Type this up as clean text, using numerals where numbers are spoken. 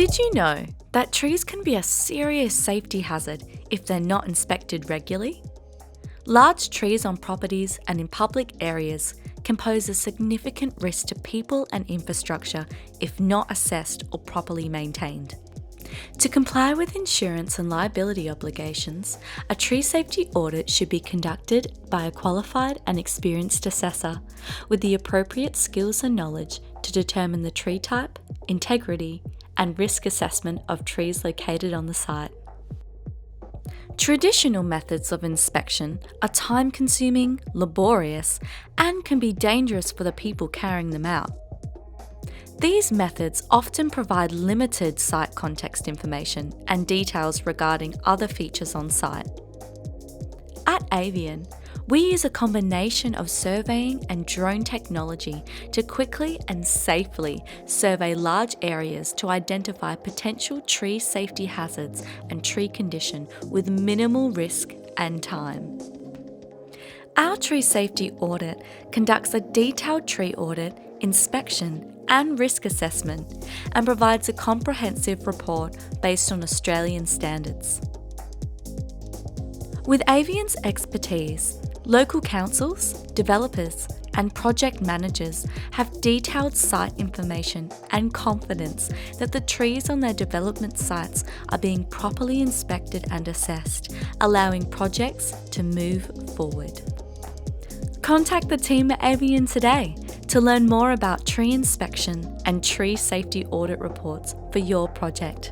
Did you know that trees can be a serious safety hazard if they're not inspected regularly? Large trees on properties and in public areas can pose a significant risk to people and infrastructure if not assessed or properly maintained. To comply with insurance and liability obligations, a tree safety audit should be conducted by a qualified and experienced assessor with the appropriate skills and knowledge to determine the tree type, integrity, and risk assessment of trees located on the site. Traditional methods of inspection are time-consuming, laborious, and can be dangerous for the people carrying them out. These methods often provide limited site context information and details regarding other features on site. At Avian, we use a combination of surveying and drone technology to quickly and safely survey large areas to identify potential tree safety hazards and tree condition with minimal risk and time. Our tree safety audit conducts a detailed tree audit, inspection, and risk assessment and provides a comprehensive report based on Australian standards. With Avian's expertise, local councils, developers, and project managers have detailed site information and confidence that the trees on their development sites are being properly inspected and assessed, allowing projects to move forward. Contact the team at Avian today to learn more about tree inspection and tree safety audit reports for your project.